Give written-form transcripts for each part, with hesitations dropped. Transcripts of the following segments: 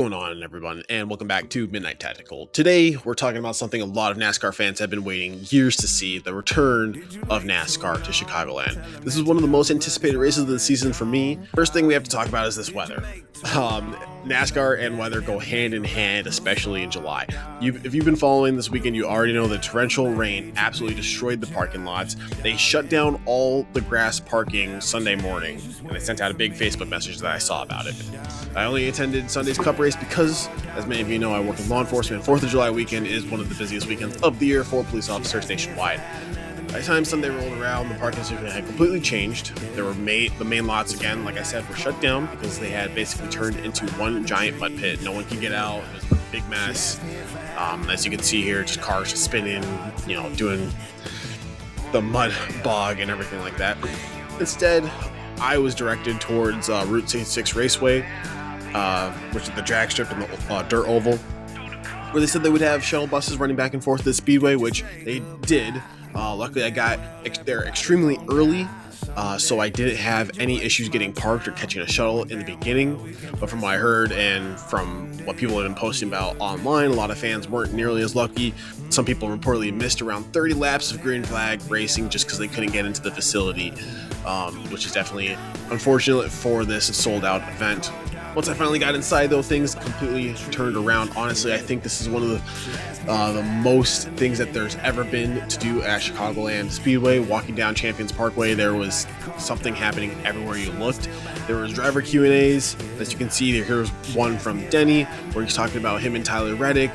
Going on, everyone, and welcome back to Midnight Tactical. Today we're talking about something a lot of NASCAR fans have been waiting years to see: the return of NASCAR to Chicagoland. This is one of the most anticipated races of the season for me. First thing we have to talk about is this weather. NASCAR and weather go hand in hand, especially in July. If you've been following this weekend, you already know that torrential rain absolutely destroyed the parking lots. They shut down all the grass parking Sunday morning, and they sent out a big Facebook message that I saw about it. I only attended Sunday's Cup race because, as many of you know, I work in law enforcement. 4th of July weekend is one of the busiest weekends of the year for police officers nationwide. By the time Sunday rolled around, the parking situation had completely changed. The main lots, again, like I said, were shut down because they had basically turned into one giant mud pit. No one could get out. It was a big mess. As you can see here, just cars spinning, doing the mud bog and everything like that. Instead, I was directed towards Route 66 Raceway, which is the drag strip and the dirt oval, where they said they would have shuttle buses running back and forth to the speedway, which they did. Luckily, I got there extremely early, so I didn't have any issues getting parked or catching a shuttle in the beginning. But from what I heard and from what people have been posting about online, a lot of fans weren't nearly as lucky. Some people reportedly missed around 30 laps of green flag racing just because they couldn't get into the facility, which is definitely unfortunate for this sold-out event. Once I finally got inside, though, things completely turned around. Honestly, I think this is one of the most things that there's ever been to do at Chicagoland Speedway. Walking down Champions Parkway, there was something happening everywhere you looked. There was driver Q&As. As you can see, here's one from Denny, where he's talking about him and Tyler Reddick.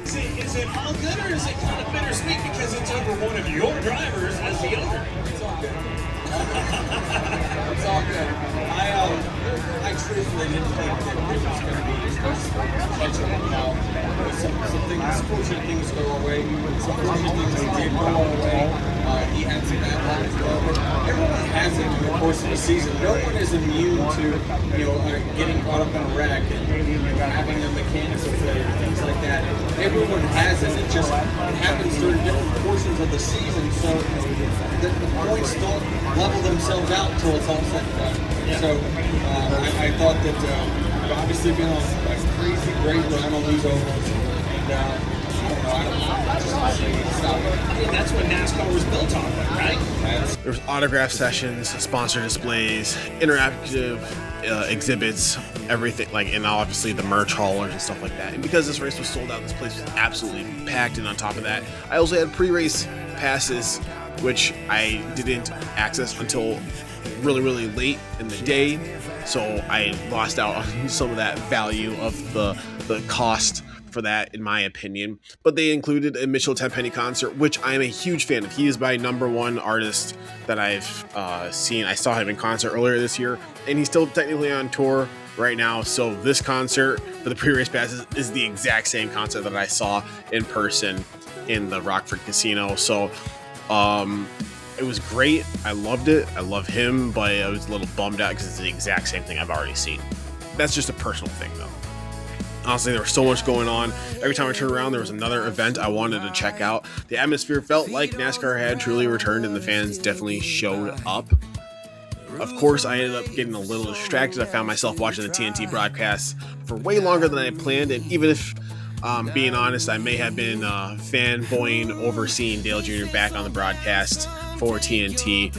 Is it all good, or is it kind of bittersweet because it's over one of your drivers as the owner? It's all good. It's all good. I truthfully didn't think that it was going to be potential involved. Some things, fortunate things go away. Some fortunate things did go away. He had some bad luck as well. But everyone has it in the course of the season. No one is immune to, getting caught up in a wreck and having a mechanical failure, things like that. Everyone has it. It happens during different portions of the season. So the points don't level themselves out until it's all said and done. Yeah. So I thought that obviously been on a crazy great run on these ovals, and That's what NASCAR was built on, right? There was autograph sessions, sponsor displays, interactive exhibits, everything, and obviously the merch haulers and stuff like that. And because this race was sold out, this place was absolutely packed. And on top of that, I also had pre-race passes, which I didn't access until really, really late in the day. So I lost out on some of that value of the cost for that, in my opinion. But they included a Mitchell Tenpenny concert, which I am a huge fan of. He is my number one artist that I've seen. I saw him in concert earlier this year, and he's still technically on tour right now. So this concert for the pre-race passes is the exact same concert that I saw in person in the Rockford Casino. So it was great. I loved it. I love him, but I was a little bummed out because it's the exact same thing I've already seen. That's just a personal thing, though. Honestly, there was so much going on. Every time I turned around, there was another event I wanted to check out. The atmosphere felt like NASCAR had truly returned, and the fans definitely showed up. Of course, I ended up getting a little distracted. I found myself watching the TNT broadcasts for way longer than I had planned, and even if, being honest, I may have been fanboying over seeing Dale Jr. back on the broadcast for TNT.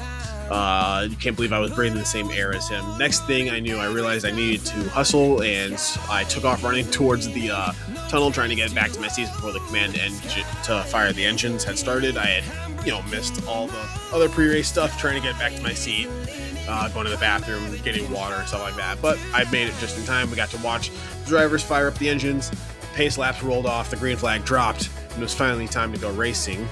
You can't believe I was breathing the same air as him. Next thing I knew, I realized I needed to hustle, and I took off running towards the tunnel, trying to get back to my seat before the command to fire the engines had started. I had, missed all the other pre-race stuff, trying to get back to my seat, going to the bathroom, getting water and stuff like that. But I made it just in time. We got to watch the drivers fire up the engines. Pace laps rolled off. The green flag dropped, and it was finally time to go racing.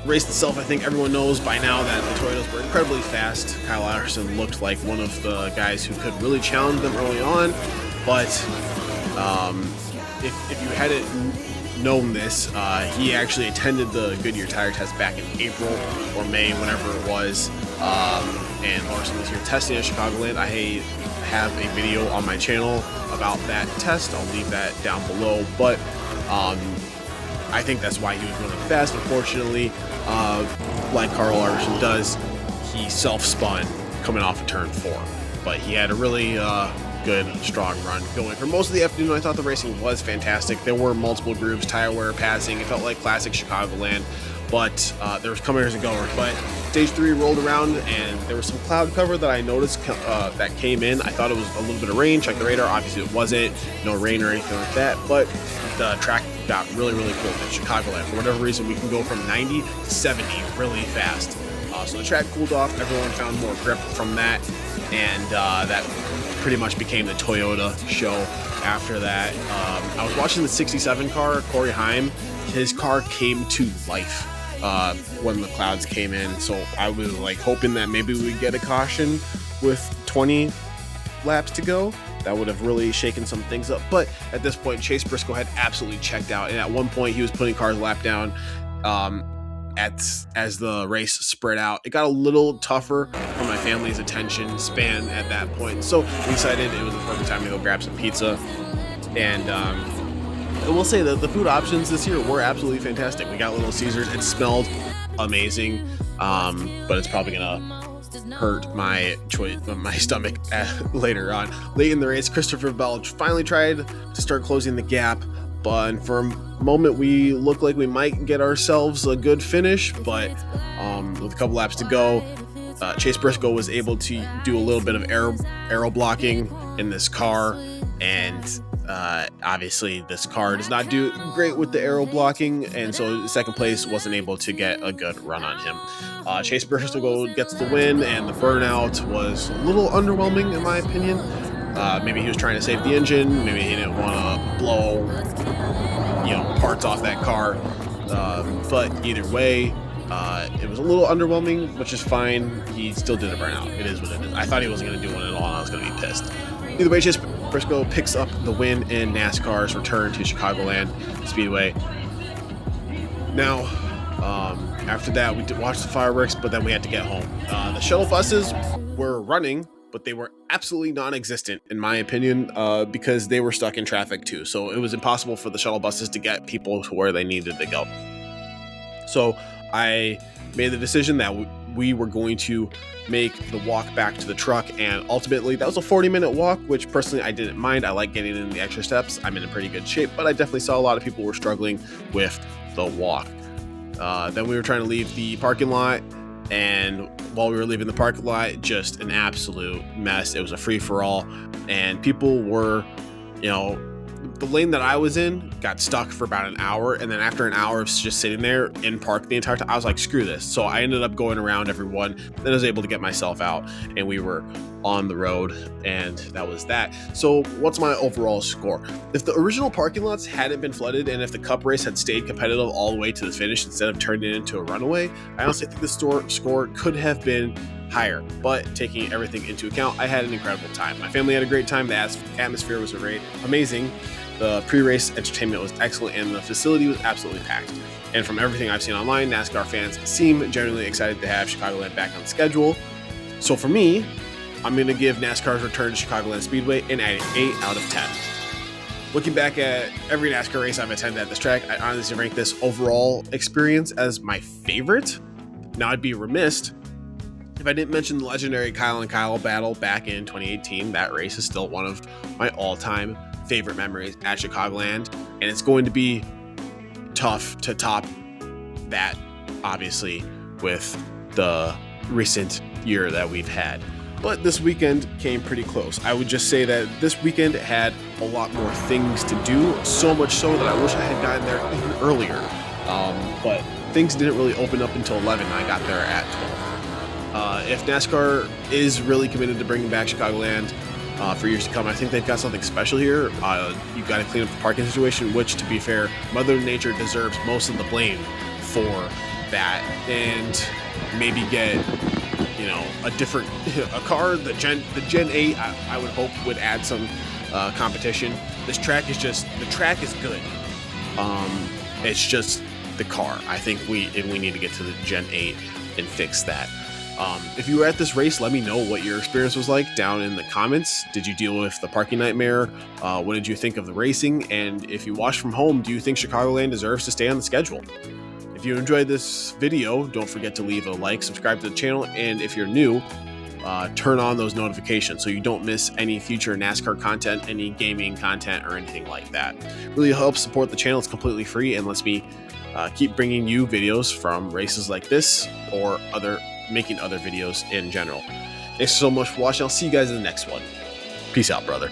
Race itself, I think everyone knows by now that the Toyotas were incredibly fast. Kyle Larson looked like one of the guys who could really challenge them early on, but if you had it known this, he actually attended the Goodyear tire test back in April or May, whenever it was, and Larson was here testing at Chicagoland. I have a video on my channel about that test. I'll leave that down below, but I think that's why he was running fast. Unfortunately, like Carl Larson does, he self-spun coming off of turn 4, but he had a really good, strong run going. For most of the afternoon, I thought the racing was fantastic. There were multiple grooves, tire wear, passing. It felt like classic Chicagoland, but there was comers and goers. But stage 3 rolled around, and there was some cloud cover that I noticed that came in. I thought it was a little bit of rain. Checked the radar. Obviously, it wasn't. No rain or anything like that, but the track got really, really cold at Chicagoland. For whatever reason, we can go from 90 to 70 really fast. So the track cooled off. Everyone found more grip from that, and that pretty much became the Toyota show after that. I was watching the 67 car, Corey Heim. His car came to life when the clouds came in, so I was like hoping that maybe we'd get a caution with 20 laps to go. That would have really shaken some things up, but at this point, Chase Briscoe had absolutely checked out, and at one point he was putting cars lap down as the race spread out. It got a little tougher for my family's attention span at that point, so we decided it was the perfect time to go grab some pizza. And I will say that the food options this year were absolutely fantastic. We got Little Caesars. It smelled amazing, but it's probably gonna hurt my stomach later on. Late in the race, Christopher Bell finally tried to start closing the gap, but for a moment we looked like we might get ourselves a good finish, but with a couple laps to go, Chase Briscoe was able to do a little bit of aero blocking in this car, and obviously this car does not do great with the aero blocking, and so second place wasn't able to get a good run on him. Chase Briscoe gets the win, and the burnout was a little underwhelming in my opinion. Maybe he was trying to save the engine, maybe he didn't want to blow parts off that car, but either way, it was a little underwhelming, which is fine. He still did a burnout. It is what it is. I thought he wasn't going to do one at all, and I was going to be pissed. Either way, Chase Briscoe picks up the win in NASCAR's return to Chicagoland Speedway. Now, after that, we did watch the fireworks, but then we had to get home. The shuttle buses were running, but they were absolutely non-existent, in my opinion, because they were stuck in traffic too. So it was impossible for the shuttle buses to get people to where they needed to go. So I made the decision that we were going to make the walk back to the truck, and ultimately that was a 40-minute walk, which personally I didn't mind. I like getting in the extra steps. I'm in pretty good shape, but I definitely saw a lot of people were struggling with the walk. Then we were trying to leave the parking lot, and while we were leaving the parking lot, just an absolute mess. It was a free-for-all, and people were, the lane that I was in got stuck for about an hour, and then after an hour of just sitting there in park the entire time, I was like, screw this. So I ended up going around everyone. Then I was able to get myself out, and we were on the road, and that was that. So what's my overall score? If the original parking lots hadn't been flooded, and if the cup race had stayed competitive all the way to the finish instead of turning it into a runaway, I honestly think the score could have been higher. But taking everything into account, I had an incredible time. My family had a great time. The atmosphere was amazing. The pre-race entertainment was excellent, and the facility was absolutely packed. And from everything I've seen online, NASCAR fans seem genuinely excited to have Chicagoland back on schedule. So for me, I'm going to give NASCAR's return to Chicagoland Speedway an 8 out of 10. Looking back at every NASCAR race I've attended at this track, I honestly rank this overall experience as my favorite. Now, I'd be remiss if I didn't mention the legendary Kyle and Kyle battle back in 2018. That race is still one of my all-time favorite memories at Chicagoland, and it's going to be tough to top that, obviously, with the recent year that we've had. But this weekend came pretty close. I would just say that this weekend had a lot more things to do, so much so that I wish I had gotten there even earlier. But things didn't really open up until 11, and I got there at 12. If NASCAR is really committed to bringing back Chicagoland for years to come, I think they've got something special here. You've got to clean up the parking situation, which, to be fair, Mother Nature deserves most of the blame for that, and maybe get a car. The Gen 8, I would hope would add some competition. The track is good. It's just the car. I think we need to get to the Gen 8 and fix that. If you were at this race, let me know what your experience was like down in the comments. Did you deal with the parking nightmare? What did you think of the racing? And if you watch from home, do you think Chicagoland deserves to stay on the schedule? If you enjoyed this video, don't forget to leave a like, subscribe to the channel, and if you're new, turn on those notifications so you don't miss any future NASCAR content, any gaming content, or anything like that. Really helps support the channel. It's completely free and lets me keep bringing you videos from races like this or making other videos in general. Thanks so much for watching. I'll see you guys in the next one. Peace out, brother.